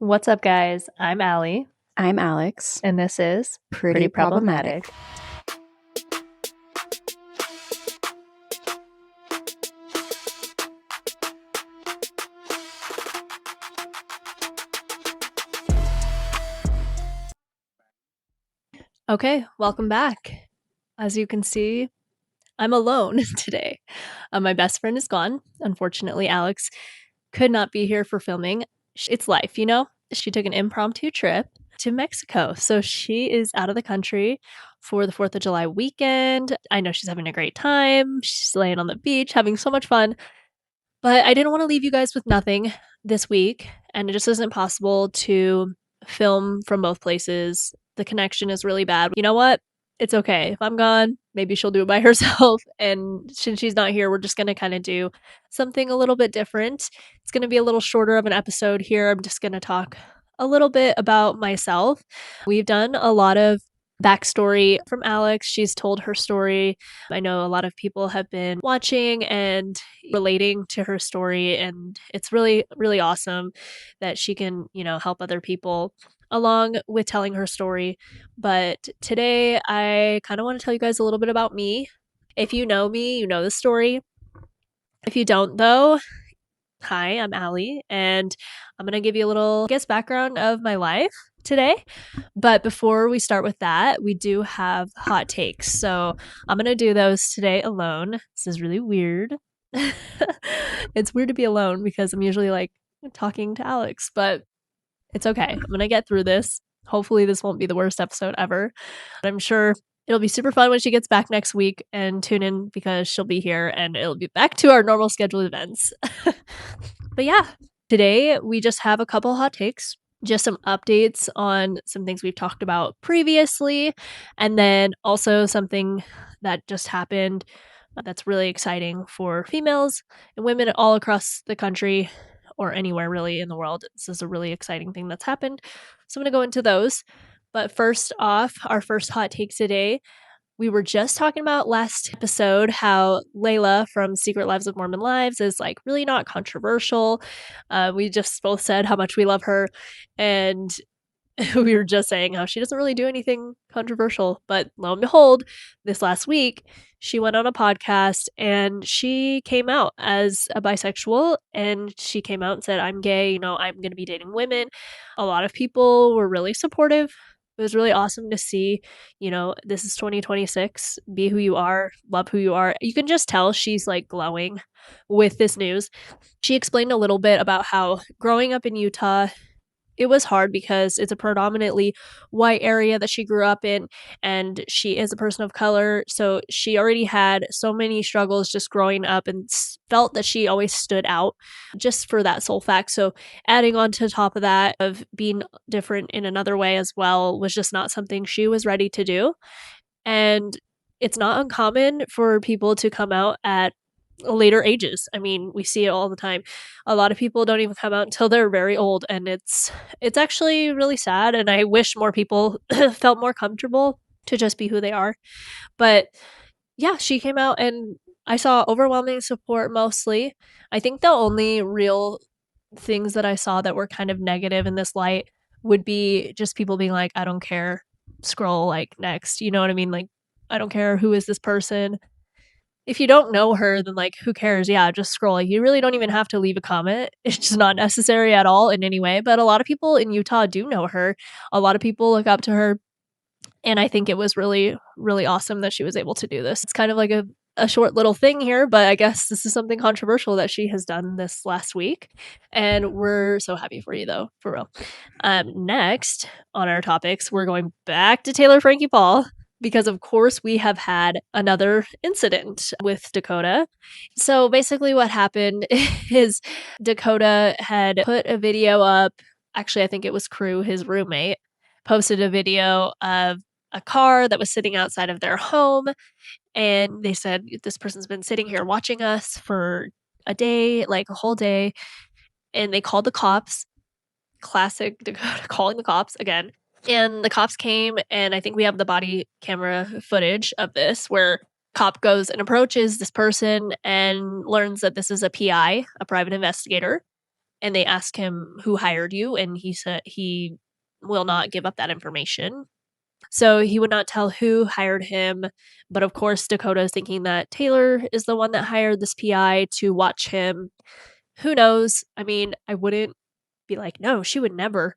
What's up, guys? I'm Allie, I'm Alex. and this is Pretty problematic. Okay, welcome back. As you can see, I'm alone today. My best friend is gone. Unfortunately, Alex could not be here for filming. It's life, you know? She took an impromptu trip to Mexico. So she is out of the country for the 4th of July weekend. I know she's having a great time. She's laying on the beach, having so much fun. But I didn't want to leave you guys with nothing this week, and it just isn't possible to film from both places. The connection is really bad. You know what? It's okay. If I'm gone, maybe she'll do it by herself. And since she's not here, we're just going to kind of do something a little bit different. It's going to be a little shorter of an episode here. I'm just going to talk a little bit about myself. We've done a lot of backstory from Alex. She's told her story. I know a lot of people have been watching and relating to her story, and it's really, really awesome that she can, help other people along with telling her story. But today, I kind of want to tell you guys a little bit about me. If you know me, you know the story. If you don't, though, hi, I'm Allie, and I'm going to give you a little, background of my life today. But before we start with that, we do have hot takes. So I'm going to do those today alone. This is really weird. It's weird to be alone because I'm usually like talking to Alex, but it's okay. I'm going to get through this. Hopefully, this won't be the worst episode ever. I'm sure it'll be super fun when she gets back next week, and tune in because she'll be here and it'll be back to our normal scheduled events. But yeah, today we just have a couple hot takes, just some updates on some things we've talked about previously, and then also something that just happened that's really exciting for females and women all across the country or anywhere really in the world. This is a really exciting thing that's happened. So I'm going to go into those. But first off, our first hot take today. We were just talking about last episode how Layla from Secret Lives of Mormon Lives is like really not controversial. We just both said how much we love her, and we were just saying how she doesn't really do anything controversial. But lo and behold, this last week, she went on a podcast and she came out as a bisexual, and she came out and said, I'm gay, I'm going to be dating women. A lot of people were really supportive. It was really awesome to see, this is 2026, be who you are, love who you are. You can just tell she's like glowing with this news. She explained a little bit about how growing up in Utah, it was hard because it's a predominantly white area that she grew up in, and she is a person of color. So she already had so many struggles just growing up and felt that she always stood out just for that sole fact. So adding on to top of that of being different in another way as well was just not something she was ready to do. And it's not uncommon for people to come out at later ages. I mean, we see it all the time. A lot of people don't even come out until they're very old, and it's actually really sad, and I wish more people felt more comfortable to just be who they are. But yeah, she came out and I saw overwhelming support mostly. I think the only real things that I saw that were kind of negative in this light would be just people being like, I don't care, scroll like next. You know what I mean? Like, I don't care, who is this person? If you don't know her, then like, who cares? Yeah, just scroll. Like, you really don't even have to leave a comment. It's just not necessary at all in any way. But a lot of people in Utah do know her. A lot of people look up to her. And I think it was really, really awesome that she was able to do this. It's kind of like a short little thing here, but I guess this is something controversial that she has done this last week. And we're so happy for you, though, for real. Next on our topics, we're going back to Taylor Frankie Paul, because of course we have had another incident with Dakota. So basically what happened is Dakota had put a video up. Actually, I think it was Crew, his roommate, posted a video of a car that was sitting outside of their home. And they said, this person's been sitting here watching us for a day, like a whole day. And they called the cops. Classic Dakota calling the cops again. And the cops came, and I think we have the body camera footage of this where cop goes and approaches this person and learns that this is a PI, a private investigator. and they ask him who hired you, and he said he will not give up that information. So he would not tell who hired him, but of course Dakota is thinking that Taylor is the one that hired this PI to watch him. Who knows? I mean, I wouldn't be like, "No, she would never,"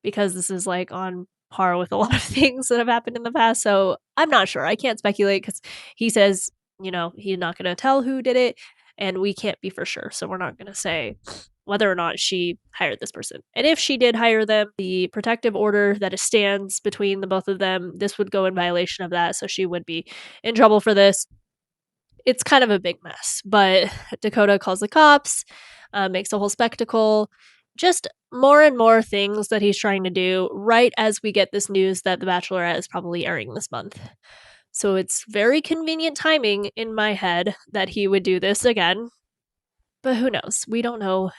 because this is, like, on par with a lot of things that have happened in the past, so I'm not sure. I can't speculate because he says, he's not gonna tell who did it, and we can't be for sure, so we're not gonna say whether or not she hired this person. And if she did hire them, the protective order that stands between the both of them, this would go in violation of that, so she would be in trouble for this. It's kind of a big mess, but Dakota calls the cops, makes a whole spectacle, just more and more things that he's trying to do right as we get this news that The Bachelorette is probably airing this month. So it's very convenient timing in my head that he would do this again. But who knows? We don't know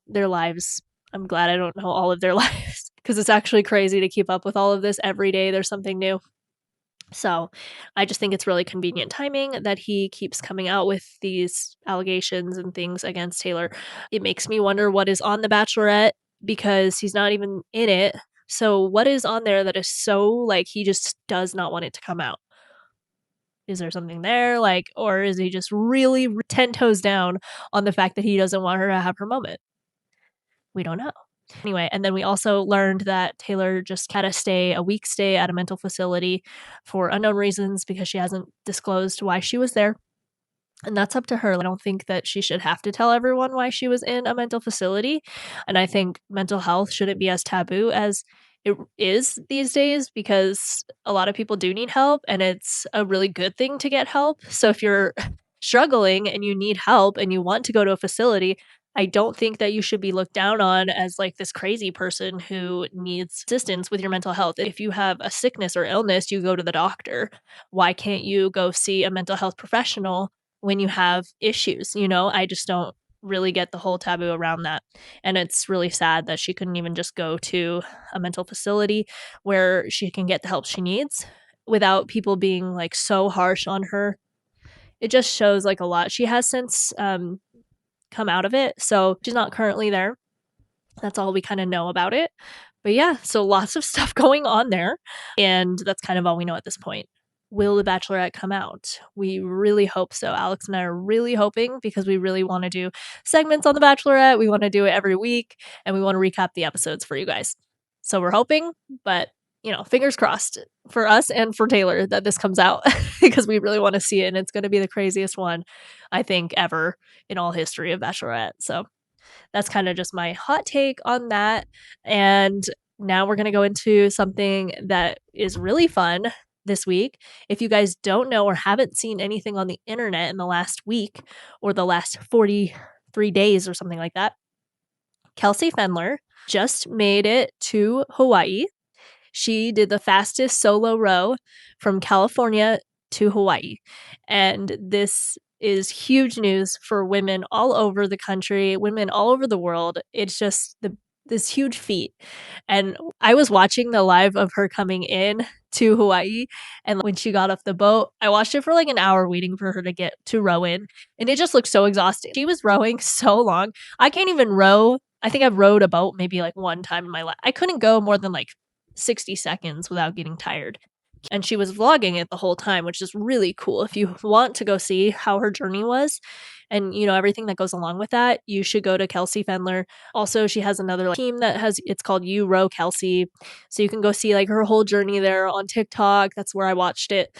their lives. I'm glad I don't know all of their lives because it's actually crazy to keep up with all of this. Every day there's something new. So I just think it's really convenient timing that he keeps coming out with these allegations and things against Taylor. It makes me wonder what is on The Bachelorette because he's not even in it. So what is on there that is so like he just does not want it to come out? Is there something there? Like, or is he just really 10 toes down on the fact that he doesn't want her to have her moment? We don't know. Anyway, and then we also learned that Taylor just had a week stay at a mental facility for unknown reasons because she hasn't disclosed why she was there. And that's up to her. I don't think that she should have to tell everyone why she was in a mental facility. And I think mental health shouldn't be as taboo as it is these days because a lot of people do need help and it's a really good thing to get help. So if you're struggling and you need help and you want to go to a facility, I don't think that you should be looked down on as like this crazy person who needs assistance with your mental health. If you have a sickness or illness, you go to the doctor. Why can't you go see a mental health professional when you have issues? I just don't really get the whole taboo around that. And it's really sad that she couldn't even just go to a mental facility where she can get the help she needs without people being like so harsh on her. It just shows like a lot. She has since come out of it, so she's not currently there. That's all we kind of know about it. But yeah, so lots of stuff going on there, and that's kind of all we know at this point. Will The Bachelorette come out? We really hope so. Alex and I are really hoping because we really want to do segments on The Bachelorette. We want to do it every week, and we want to recap the episodes for you guys. So we're hoping, but fingers crossed for us and for Taylor that this comes out because we really want to see it, and it's going to be the craziest one, I think, ever in all history of Bachelorette. So that's kind of just my hot take on that. And now we're going to go into something that is really fun this week. If you guys don't know or haven't seen anything on the internet in the last week or the last 43 days or something like that, Kelsey Pfendler just made it to Hawaii. She did the fastest solo row from California to Hawaii. And this is huge news for women all over the country, women all over the world. It's just this huge feat. And I was watching the live of her coming in to Hawaii. And when she got off the boat, I watched it for like an hour waiting for her to get to row in. And it just looked so exhausting. She was rowing so long. I can't even row. I think I've rowed a boat maybe like one time in my life. I couldn't go more than like 60 seconds without getting tired. And she was vlogging it the whole time, which is really cool. If you want to go see how her journey was and everything that goes along with that, you should go to Kelsey Pfendler. Also, she has another team it's called You Row Kelsey. So you can go see like her whole journey there on TikTok. That's where I watched it.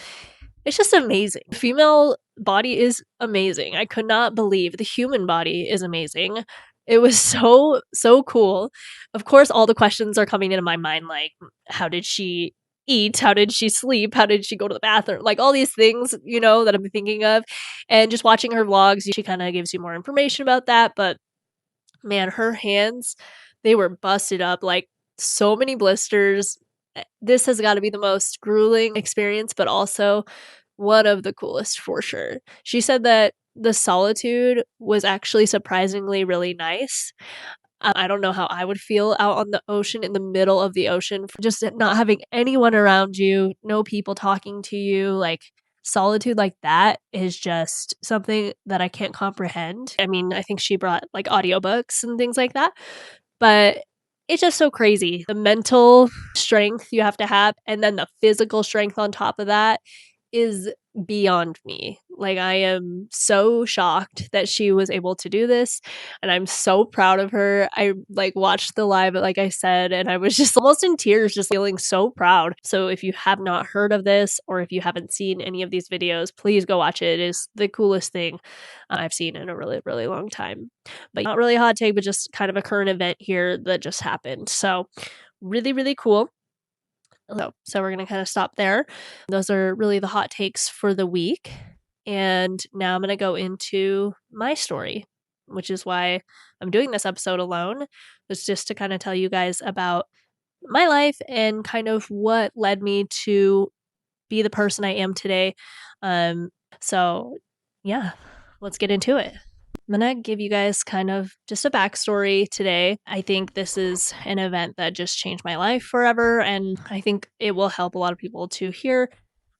It's just amazing. The female body is amazing. I could not believe the human body is amazing. It was so, so cool. Of course, all the questions are coming into my mind, like, how did she eat? How did she sleep? How did she go to the bathroom? Like all these things, that I'm thinking of. And just watching her vlogs, she kind of gives you more information about that. But man, her hands, they were busted up, like so many blisters. This has got to be the most grueling experience, but also one of the coolest for sure. She said that the solitude was actually surprisingly really nice. I don't know how I would feel out on the ocean, in the middle of the ocean, just not having anyone around you, no people talking to you. Like, solitude like that is just something that I can't comprehend. I mean, I think she brought like audiobooks and things like that, but it's just so crazy. The mental strength you have to have, and then the physical strength on top of that is beyond me. Like, I am so shocked that she was able to do this, and I'm so proud of her. I, like, watched the live, like I said, and I was just almost in tears, just feeling so proud. So if you have not heard of this, or if you haven't seen any of these videos, please go watch it. It is the coolest thing I've seen in a really, really long time. But not really a hot take, but just kind of a current event here that just happened. So really, really cool. So we're gonna kind of stop there. Those are really the hot takes for the week. And now I'm gonna go into my story, which is why I'm doing this episode alone. It's just to kind of tell you guys about my life and kind of what led me to be the person I am today. So yeah, let's get into it. I'm going to give you guys kind of just a backstory today. I think this is an event that just changed my life forever, and I think it will help a lot of people to hear.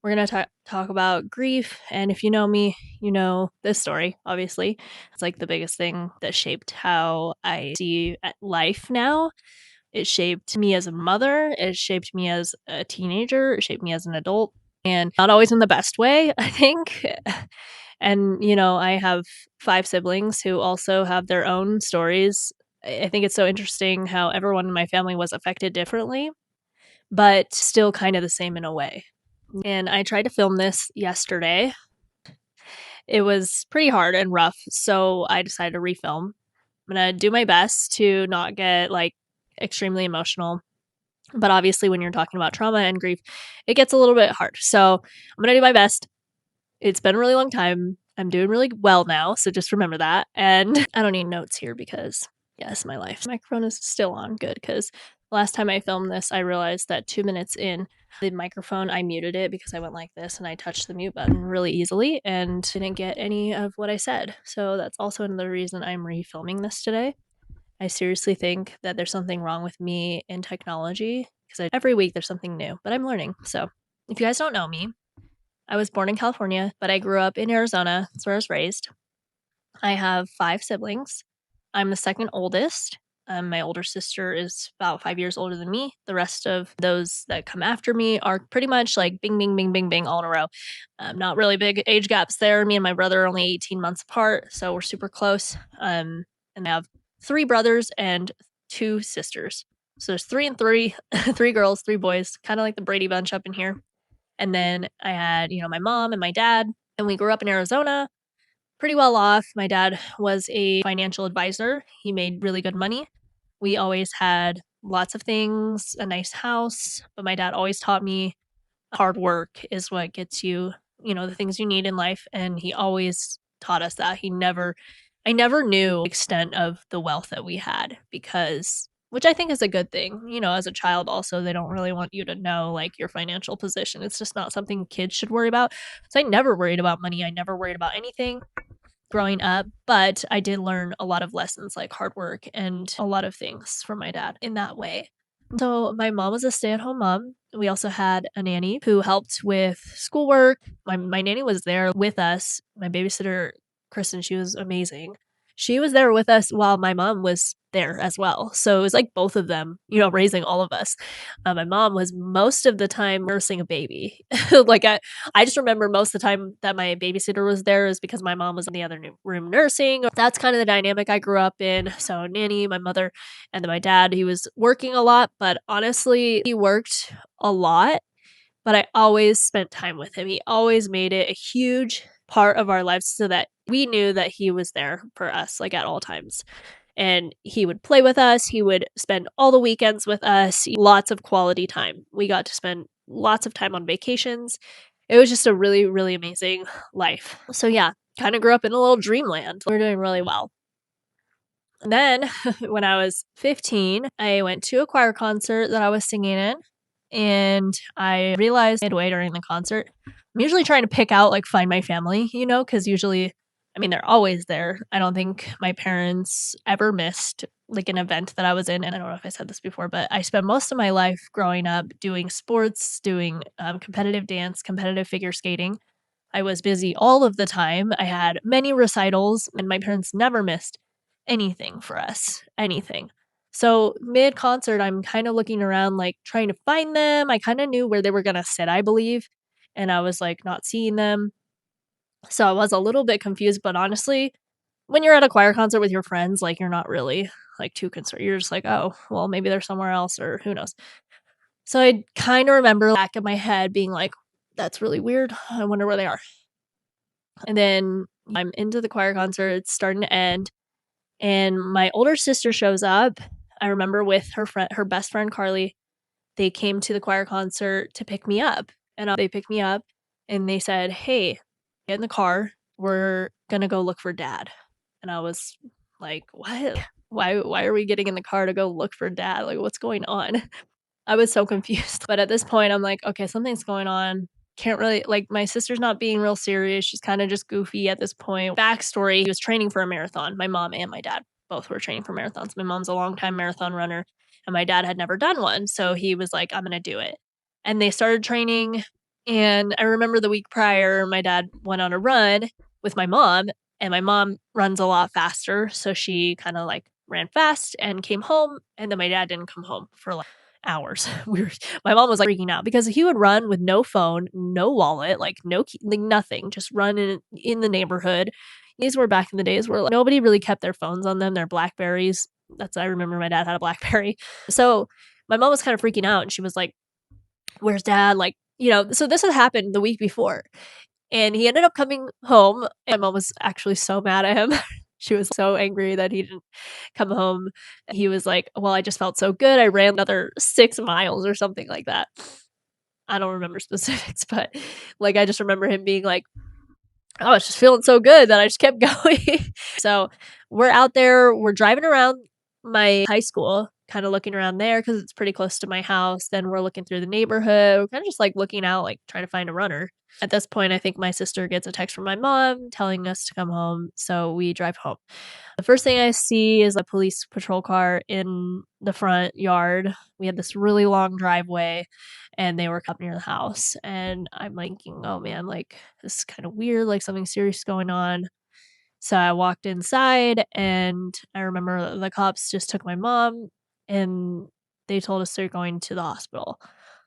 We're going to talk about grief, and if you know me, you know this story, obviously. It's like the biggest thing that shaped how I see life now. It shaped me as a mother, it shaped me as a teenager, it shaped me as an adult, and not always in the best way, I think. And, you know, I have 5 siblings who also have their own stories. I think it's so interesting how everyone in my family was affected differently, but still kind of the same in a way. And I tried to film this yesterday. It was pretty hard and rough, so I decided to refilm. I'm gonna do my best to not get, like, extremely emotional, but obviously when you're talking about trauma and grief, it gets a little bit hard. So I'm gonna do my best. It's been a really long time. I'm doing really well now, so just remember that. And I don't need notes here because, yes, my life. Microphone is still on. Good, because last time I filmed this, I realized that 2 minutes in, the microphone, I muted it because I went like this and I touched the mute button really easily and didn't get any of what I said. So that's also another reason I'm refilming this today. I seriously think that there's something wrong with me in technology because every week there's something new, but I'm learning. So if you guys don't know me, I was born in California, but I grew up in Arizona. That's where I was raised. I have 5 siblings. I'm the second oldest. My older sister is about 5 years older than me. The rest of those that come after me are pretty much like bing, bing, bing, bing, bing all in a row. Not really big age gaps there. Me and my brother are only 18 months apart, so we're super close. And I have 3 brothers and 2 sisters. So there's 3 and 3, 3 girls, 3 boys, kind of like the Brady Bunch up in here. And then I had, you know, my mom and my dad, and we grew up in Arizona, pretty well off. My dad was a financial advisor. He made really good money. We always had lots of things, a nice house, but my dad always taught me hard work is what gets you, you know, the things you need in life. And he always taught us that. I never knew the extent of the wealth that we had because, which I think is a good thing. You know, as a child, also, they don't really want you to know like your financial position. It's just not something kids should worry about. So I never worried about money. I never worried about anything growing up, but I did learn a lot of lessons like hard work and a lot of things from my dad in that way. So my mom was a stay-at-home mom. We also had a nanny who helped with schoolwork. My nanny was there with us. My babysitter, Kristen, she was amazing. She was there with us while my mom was there as well. So it was like both of them, you know, raising all of us. My mom was most of the time nursing a baby. Like I just remember most of the time that my babysitter was there is because my mom was in the other room nursing. That's kind of the dynamic I grew up in. So nanny, my mother, and then my dad, he was working a lot, but honestly, he worked a lot, but I always spent time with him. He always made it a huge part of our lives so that we knew that he was there for us, like at all times. And he would play with us. He would spend all the weekends with us, lots of quality time. We got to spend lots of time on vacations. It was just a really, really amazing life. So, yeah, kind of grew up in a little dreamland. We were doing really well. And then when I was 15, I went to a choir concert that I was singing in. And I realized midway during the concert, I'm usually trying to pick out, like, find my family, you know, because usually, I mean, they're always there. I don't think my parents ever missed, like, an event that I was in. And I don't know if I said this before, but I spent most of my life growing up doing sports, doing competitive dance, competitive figure skating. I was busy all of the time. I had many recitals, and my parents never missed anything for us, anything. So mid-concert, I'm kinda looking around, like, trying to find them. I kinda knew where they were gonna sit, I believe, and I was, like, not seeing them. So I was a little bit confused, but honestly, when you're at a choir concert with your friends, like, you're not really, like, too concerned. You're just like, "Oh, well, maybe they're somewhere else," or who knows. So I kinda remember back in my head being like, "That's really weird. I wonder where they are." And then I'm into the choir concert, it's starting to end, and my older sister shows up. I remember with her best friend, Carly, they came to the choir concert to pick me up, and, they picked me up, and they said, "Hey, get in the car. We're gonna go look for dad." And I was like, "What? Why are we getting in the car to go look for dad? Like, what's going on?" I was so confused, but at this point, I'm like, "Okay, something's going on." Can't really like, my sister's not being real serious, she's kinda just goofy at this point. Backstory, he was training for a marathon, my mom and my dad both were training for marathons. My mom's a longtime marathon runner, and my dad had never done one, so he was like, "I'm gonna do it." And they started training, and I remember the week prior, my dad went on a run with my mom, and my mom runs a lot faster, so she kinda, like, ran fast and came home, and then my dad didn't come home for, like, hours. We were my mom was, like, freaking out because he would run with no phone, no wallet, like, no key like, nothing, just run in the neighborhood. These were back in the days where, like, nobody really kept their phones on them, their BlackBerries. I remember my dad had a BlackBerry. So, my mom was kinda freaking out, and she was like, "Where's dad?" Like, so this had happened the week before, and he ended up coming home, and my mom was actually so mad at him. She was so angry that he didn't come home. He was like, "Well, I just felt so good. I ran another 6 miles," or something like that. I don't remember specifics, but, like, I just remember him being like, "I was just feeling so good that I just kept going." So, we're out there, we're driving around my high school, kinda looking around there because it's pretty close to my house, then we're looking through the neighborhood, we're kinda just, like, looking out, like, trying to find a runner. At this point, I think my sister gets a text from my mom telling us to come home, so we drive home. The first thing I see is a police patrol car in the front yard. We had this really long driveway, and they were up near the house, and I'm thinking, "Oh, man, like, this is kinda weird, like, something serious is going on." So I walked inside, and I remember the cops just took my mom, and they told us they're going to the hospital.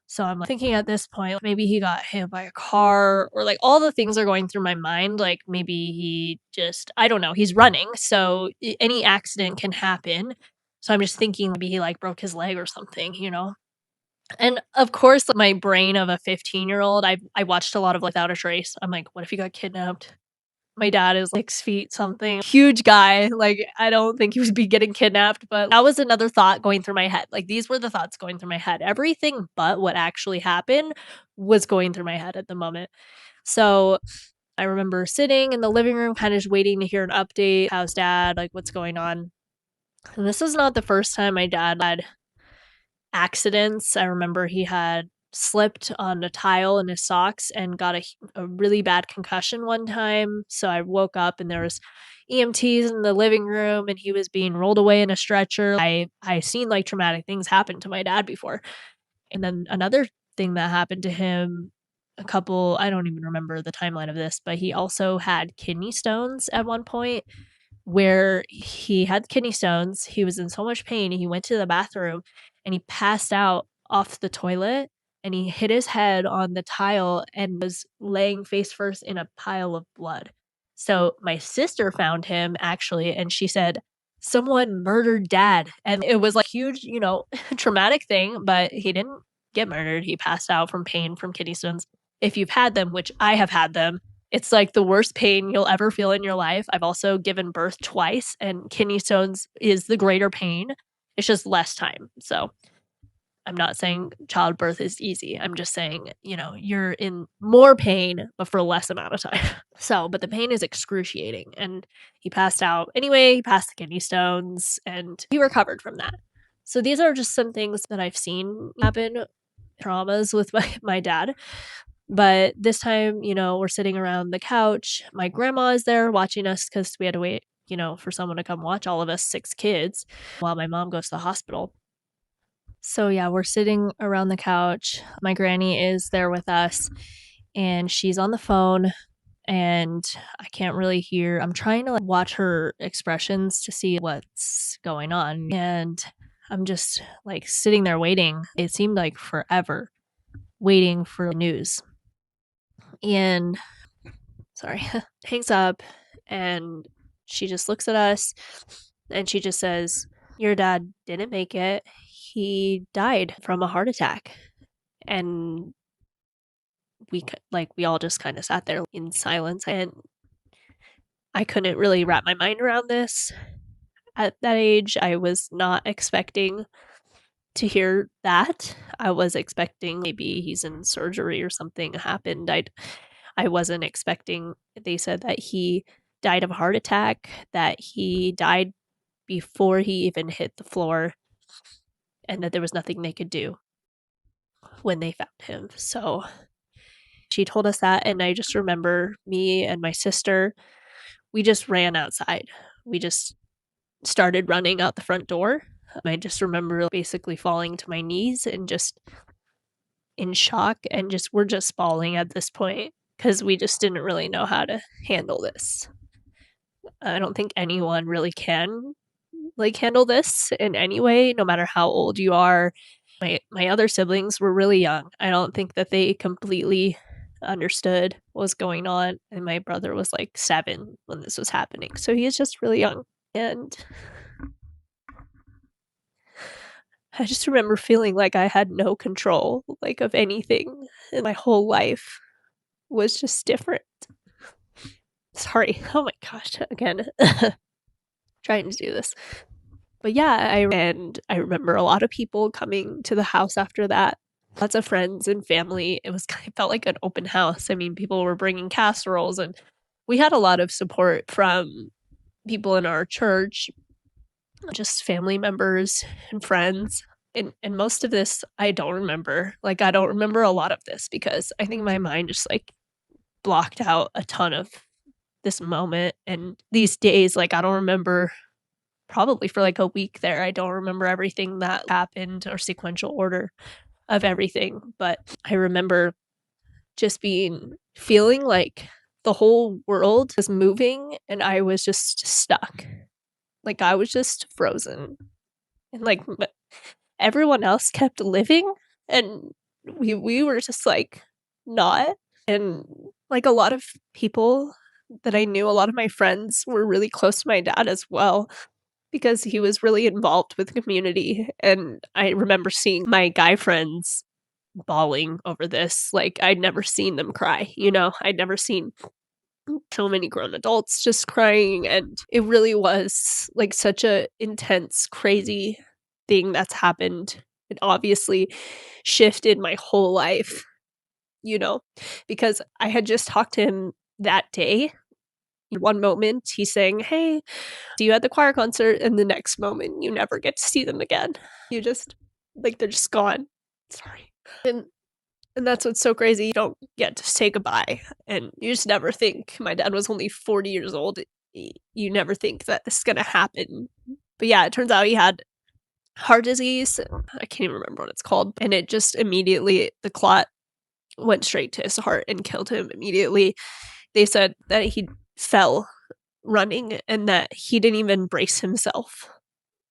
So I'm, like, thinking at this point, maybe he got hit by a car or, like, all the things are going through my mind, like, maybe he just I don't know, he's running, so any accident can happen. So I'm just thinking maybe he, like, broke his leg or something, you know? And, of course, my brain of a 15-year-old, I watched a lot of Without a Trace. I'm like, "What if he got kidnapped?" My dad is 6 feet something, huge guy, like, I don't think he would be getting kidnapped, but that was another thought going through my head, like, these were the thoughts going through my head. Everything but what actually happened was going through my head at the moment. So, I remember sitting in the living room, kinda just waiting to hear an update, "How's dad?" Like, "What's going on?" And this is not the first time my dad had accidents. I remember he had slipped on a tile in his socks and got a really bad concussion one time. So I woke up and there was EMTs in the living room and he was being rolled away in a stretcher. I seen like traumatic things happen to my dad before. And then another thing that happened to him I don't even remember the timeline of this, but he also had kidney stones at one point where he had kidney stones, he was in so much pain, he went to the bathroom and he passed out off the toilet, and he hit his head on the tile and was laying face first in a pile of blood. So, my sister found him actually, and she said, "Someone murdered dad," and it was, like, huge, traumatic thing, but he didn't get murdered, he passed out from pain from kidney stones. If you've had them, which I have had them, it's like the worst pain you'll ever feel in your life. I've also given birth twice, and kidney stones is the greater pain. It's just less time. So I'm not saying childbirth is easy. I'm just saying, you're in more pain, but for less amount of time. So, but the pain is excruciating. And he passed out anyway. He passed the kidney stones and he recovered from that. So these are just some things that I've seen happen, traumas with my dad. But this time, we're sitting around the couch. My grandma is there watching us because we had to wait, for someone to come watch all of us 6 kids while my mom goes to the hospital. So, yeah, we're sitting around the couch. My granny is there with us, and she's on the phone. and I can't really hear. I'm trying to watch her expressions to see what's going on, and I'm just sitting there waiting. It seemed like forever waiting for news. And sorry, hangs up, and she just looks at us and she just says, "Your dad didn't make it. He died from a heart attack." And we all just kind of sat there in silence, and I couldn't really wrap my mind around this. At that age, I was not expecting to hear that. I was expecting maybe he's in surgery or something happened. I wasn't expecting. They said that he died of a heart attack, that he died before he even hit the floor, and that there was nothing they could do when they found him. So she told us that, and I just remember me and my sister, we just ran outside. We just started running out the front door. I just remember basically falling to my knees and just in shock, and we're just bawling at this point because we just didn't really know how to handle this. I don't think anyone really can handle this in any way, no matter how old you are. My other siblings were really young. I don't think that they completely understood what was going on, and my brother was 7 when this was happening, so he is just really young. And I just remember feeling like I had no control, of anything, and my whole life was just different. Sorry. Oh my gosh. Again, trying to do this. But yeah, I remember a lot of people coming to the house after that. Lots of friends and family. It felt like an open house. I mean, people were bringing casseroles, and we had a lot of support from people in our church, just family members and friends. And most of this I don't remember. I don't remember a lot of this because I think my mind just blocked out a ton of this moment and these days. I don't remember probably for a week there. I don't remember everything that happened or sequential order of everything, but I remember just feeling like the whole world was moving and I was just stuck. I was just frozen. And everyone else kept living and we were just not. And a lot of people that I knew, a lot of my friends were really close to my dad as well because he was really involved with the community. And I remember seeing my guy friends bawling over this. I'd never seen them cry, I'd never seen so many grown adults just crying, and it really was such a intense, crazy thing that's happened. It obviously shifted my whole life, because I had just talked to him that day. One moment he's saying, "Hey, see you at the choir concert," and the next moment you never get to see them again. You just they're just gone. Sorry. And that's what's so crazy. You don't get to say goodbye, and you just never think. My dad was only 40 years old. You never think that this is gonna happen. But yeah, it turns out he had heart disease. I can't even remember what it's called. And it just immediately, the clot went straight to his heart and killed him immediately. They said that he fell running and that he didn't even brace himself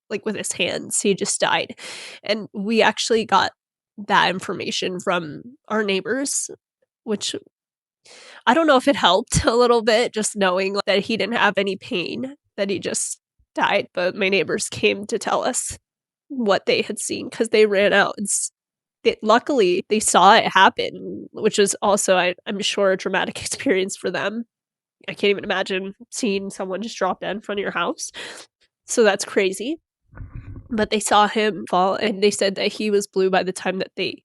with his hands. He just died. And we actually got that information from our neighbors, which I don't know if it helped a little bit, just knowing that he didn't have any pain, that he just died. But my neighbors came to tell us what they had seen because they ran out and luckily they saw it happen, which was also, I'm sure, a traumatic experience for them. I can't even imagine seeing someone just drop dead in front of your house. So that's crazy. But they saw him fall, and they said that he was blue by the time that they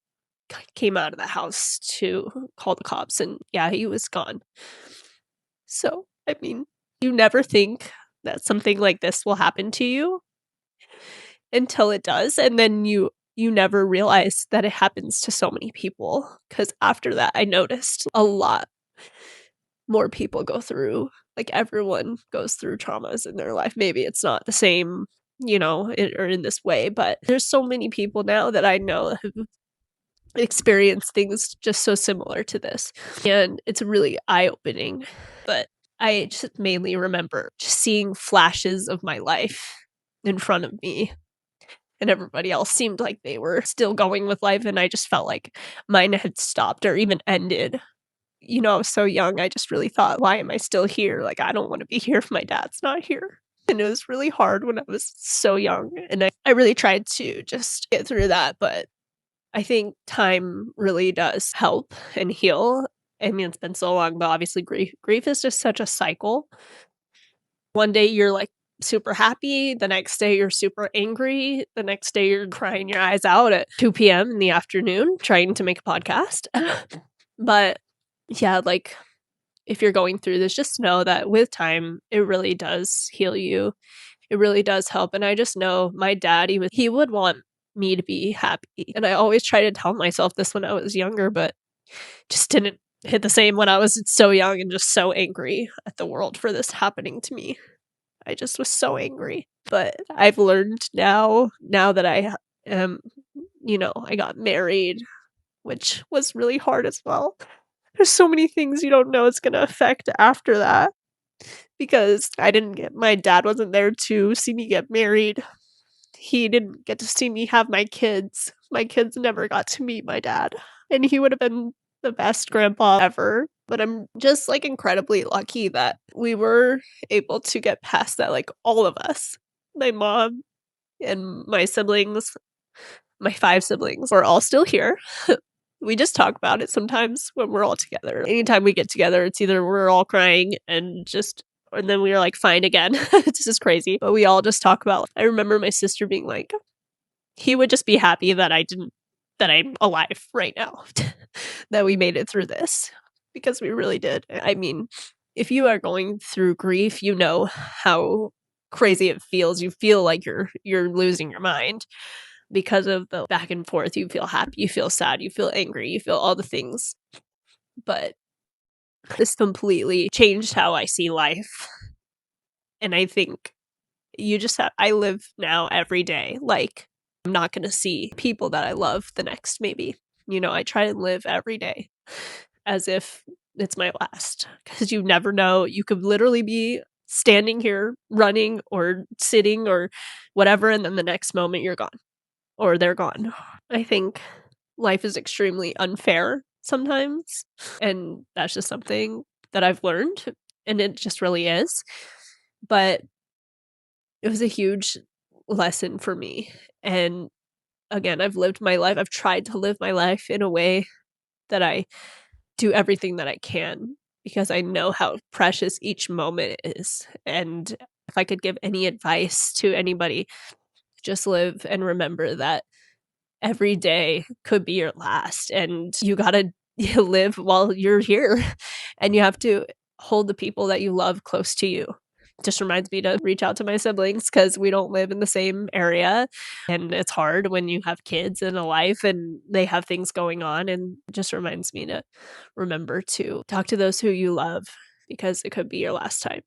came out of the house to call the cops. And yeah, he was gone. So, I mean, you never think that something like this will happen to you until it does. And then you never realize that it happens to so many people. Because after that, I noticed a lot more people go through, everyone goes through traumas in their life. Maybe it's not the same, or in this way, but there's so many people now that I know who experienced things just so similar to this. And it's really eye-opening. But I just mainly remember just seeing flashes of my life in front of me. And everybody else seemed like they were still going with life, and I just felt like mine had stopped or even ended. I was so young, I just really thought, "Why am I still here? Like, I don't wanna be here if my dad's not here." And it was really hard when I was so young, and I really tried to just get through that, but I think time really does help and heal. I mean, it's been so long, but obviously grief is just such a cycle. One day you're, like, super happy, the next day you're super angry, the next day you're crying your eyes out at 2 p.m. in the afternoon trying to make a podcast. But, yeah, like, if you're going through this, just know that with time, it really does heal you. It really does help, and I just know my dad, he would want me to be happy, and I always try to tell myself this when I was younger, but just didn't hit the same when I was so young and just so angry at the world for this happening to me. I just was so angry. But I've learned now that I am, I got married, which was really hard as well. There's so many things you don't know it's gonna affect after that because my dad wasn't there to see me get married. He didn't get to see me have my kids. My kids never got to meet my dad, and he would have been the best grandpa ever. But I'm just, like, incredibly lucky that we were able to get past that, like, all of us. My mom and my siblings, my 5 siblings, we're all still here. We just talk about it sometimes when we're all together. Anytime we get together, it's either we're all crying and then we are, like, fine again. This is crazy, but we all just talk about I remember my sister being like, he would just be happy that I'm alive right now, that we made it through this, because we really did. I mean, if you are going through grief, you know how crazy it feels. You feel like you're losing your mind because of the back and forth. You feel happy, you feel sad, you feel angry, you feel all the things. But this completely changed how I see life. And I think I live now every day like I'm not gonna see people that I love the next maybe. I try to live every day as if it's my last, because you never know. You could literally be standing here running or sitting or whatever, and then the next moment you're gone or they're gone. I think life is extremely unfair sometimes, and that's just something that I've learned, and it just really is. But it was a huge lesson for me, and again, I've lived my life. I've tried to live my life in a way that I do everything that I can because I know how precious each moment is. And if I could give any advice to anybody, just live and remember that every day could be your last, and you gotta live while you're here, and you have to hold the people that you love close to you. Just reminds me to reach out to my siblings because we don't live in the same area, and it's hard when you have kids and a life and they have things going on, and it just reminds me to remember to talk to those who you love because it could be your last time.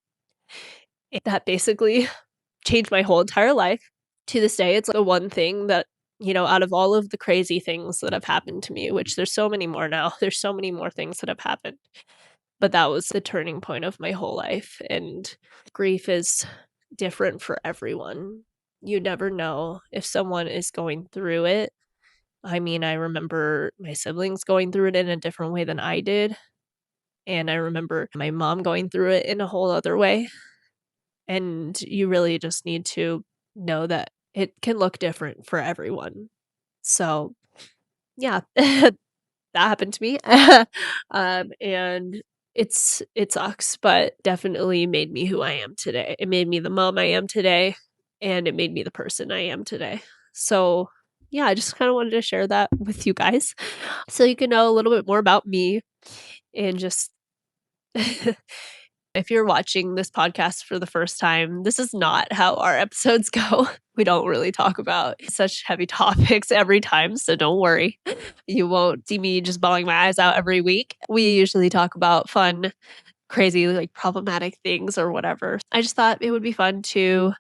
That basically changed my whole entire life. To this day, it's the one thing that, out of all of the crazy things that have happened to me, which there's so many more now, there's so many more things that have happened. But that was the turning point of my whole life. And grief is different for everyone. You never know if someone is going through it. I mean, I remember my siblings going through it in a different way than I did. And I remember my mom going through it in a whole other way. And you really just need to know that it can look different for everyone. So, yeah, that happened to me. And it sucks, but definitely made me who I am today. It made me the mom I am today, and it made me the person I am today. So, yeah, I just kind of wanted to share that with you guys so you can know a little bit more about me and just if you're watching this podcast for the first time, this is not how our episodes go. We don't really talk about such heavy topics every time, so don't worry. You won't see me just bawling my eyes out every week. We usually talk about fun, crazy, like problematic things or whatever. I just thought it would be fun to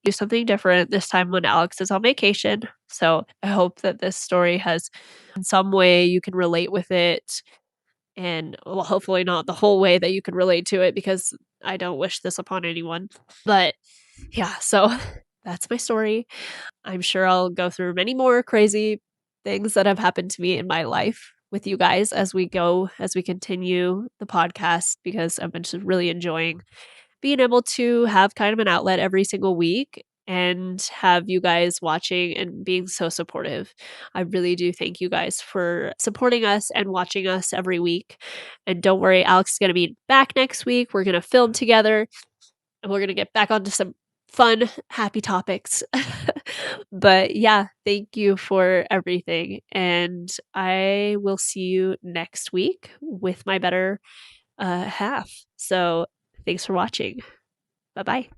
do something different this time when Alex is on vacation. So I hope that this story has in some way you can relate with it. And well, hopefully not the whole way that you can relate to it because I don't wish this upon anyone. But yeah, so that's my story. I'm sure I'll go through many more crazy things that have happened to me in my life with you guys as we go, as we continue the podcast, because I've been just really enjoying being able to have kind of an outlet every single week and have you guys watching and being so supportive. I really do thank you guys for supporting us and watching us every week. And don't worry, Alex is going to be back next week. We're going to film together and we're going to get back onto some fun, happy topics. But yeah, thank you for everything. And I will see you next week with my better half. So thanks for watching. Bye bye.